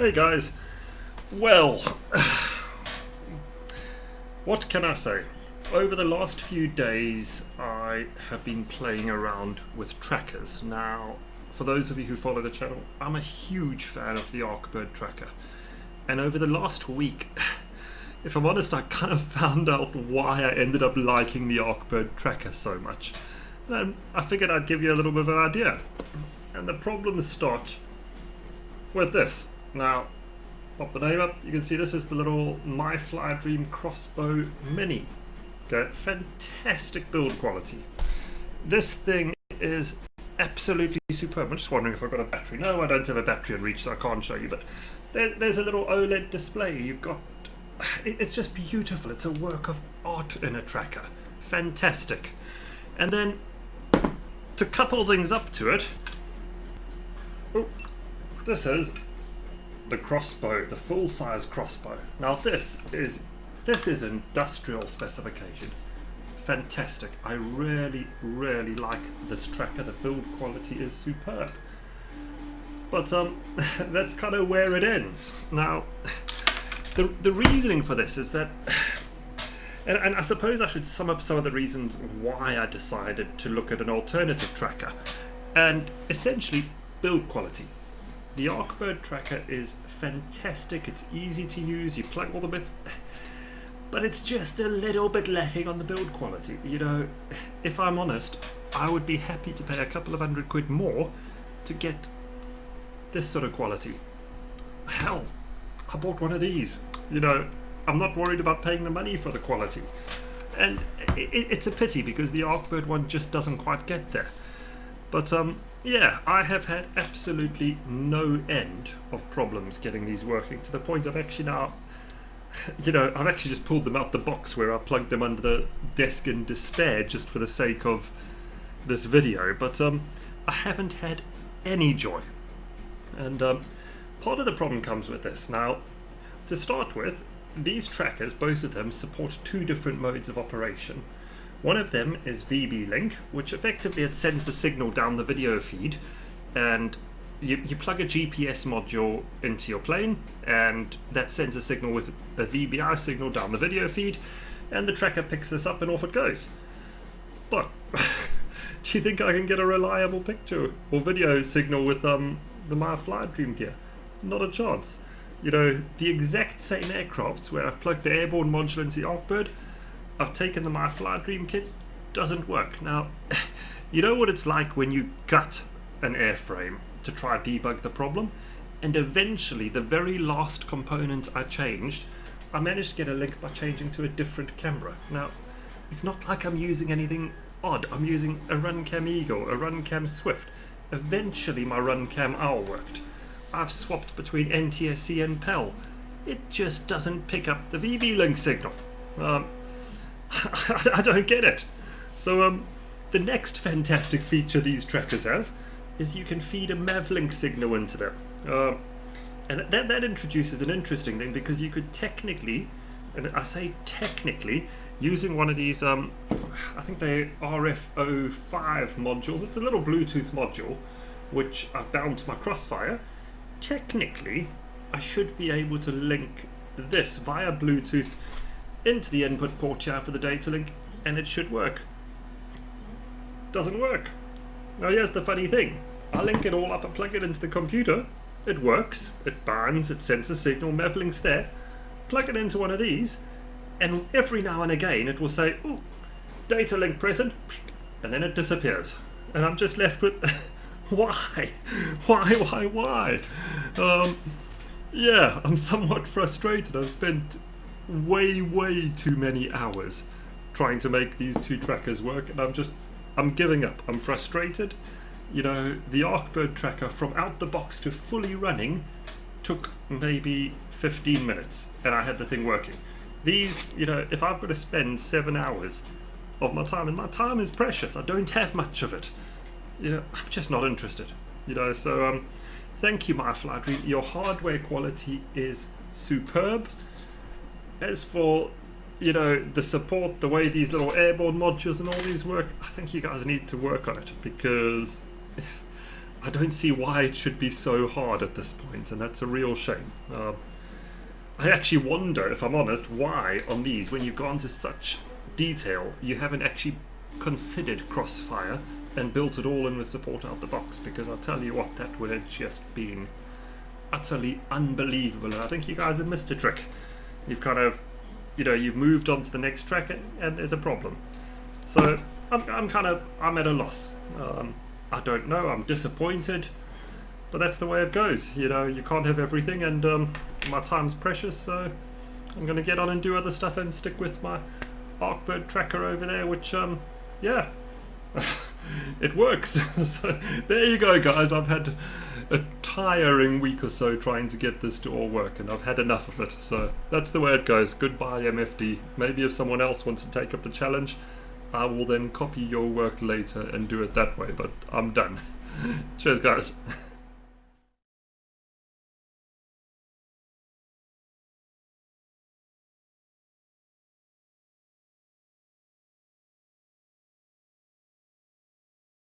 Hey guys, well, what can I say? Over the last few days I have been playing around with trackers. Now, for those of you who follow the channel, I'm a huge fan of the arkbird tracker. And over the last week, if I'm honest, I kind of found out why I ended up liking the arkbird tracker so much. And I figured I'd give you a little bit of an idea. And the problems start with this. Now, pop the name up, you can see this is the little My Fly Dream Crossbow Mini. Okay, fantastic build quality. This thing is absolutely superb. I'm just wondering if I've got a battery. No, I don't have a battery in reach, so I can't show you, but there's a little OLED display. You've got, it's just beautiful. It's a work of art in a tracker. Fantastic. And then, to couple things up to it, this is the crossbow, the full-size crossbow. Now this is industrial specification. Fantastic. I really like this tracker. The build quality is superb. But that's kind of where it ends. Now, the reasoning for this is that, and I suppose I should sum up some of the reasons why I decided to look at an alternative tracker, and essentially build quality. The arkbird tracker is fantastic, it's easy to use, you plug all the bits, but it's just a little bit lacking on the build quality. You know, if I'm honest, I would be happy to pay a couple of £100 more to get this sort of quality. Hell, I bought one of these. You know, I'm not worried about paying the money for the quality. And it's a pity because the arkbird one just doesn't quite get there. But yeah, I have had absolutely no end of problems getting these working, to the point I've actually now, you know, I've actually just pulled them out the box where I plugged them under the desk in despair just for the sake of this video. But I haven't had any joy. And part of the problem comes with this. Now, to start with, these trackers, both of them, support two different modes of operation. One of them is VB link, which effectively it sends the signal down the video feed, and you plug a GPS module into your plane, and that sends a signal with a VBI signal down the video feed, and the tracker picks this up and off it goes. But do you think I can get a reliable picture or video signal with the My Fly Dream gear? Not a chance. You know, the exact same aircrafts where I've plugged the airborne module into the arkbird, I've taken the My Fly Dream kit, doesn't work. Now, you know what it's like when you gut an airframe to try to debug the problem, and eventually the very last component I changed, I managed to get a link by changing to a different camera. Now, it's not like I'm using anything odd. I'm using a RunCam Eagle, a RunCam Swift. Eventually my RunCam Owl worked. I've swapped between NTSC and PEL. It just doesn't pick up the VB link signal. I don't get it. So the next fantastic feature these trackers have is you can feed a Mavlink signal into them. And that introduces an interesting thing, because you could technically, and I say technically, using one of these, I think they're RF05 modules, it's a little Bluetooth module, which I've bound to my Crossfire. Technically, I should be able to link this via Bluetooth into the input port here for the data link, and it should work. Doesn't work. Now here's the funny thing. I link it all up and plug it into the computer. It works, it binds, it sends a signal, Mavlink's there. Plug it into one of these, and every now and again it will say, ooh, data link present, and then it disappears. And I'm just left with, why? Why? Yeah, I'm somewhat frustrated. I've spent way too many hours trying to make these two trackers work, and I'm giving up. I'm frustrated. You know, the arkbird tracker from out the box to fully running took maybe 15 minutes, and I had the thing working. These, you know, if I've got to spend 7 hours of my time, and my time is precious, I don't have much of it, you know, I'm just not interested. You know, so thank you, My Fly Dream. Your hardware quality is superb. As for, you know, the support, the way these little airborne modules and all these work, I think you guys need to work on it, because I don't see why it should be so hard at this point, and that's a real shame. I actually wonder, if I'm honest, why on these, when you've gone to such detail, you haven't actually considered crossfire and built it all in with support out the box, because I'll tell you what, that would have just been utterly unbelievable. And I think you guys have missed a trick. You've kind of, you know, you've moved on to the next track and there's a problem. So I'm at a loss. I don't know, I'm disappointed, but that's the way it goes. You know, you can't have everything, and my time's precious, so I'm going to get on and do other stuff and stick with my arkbird tracker over there, which, yeah, it works. So there you go, guys. I've had a tiring week or so trying to get this to all work, and I've had enough of it. So that's the way it goes. Goodbye, MFD. Maybe if someone else wants to take up the challenge, I will then copy your work later and do it that way, but I'm done. Cheers, guys.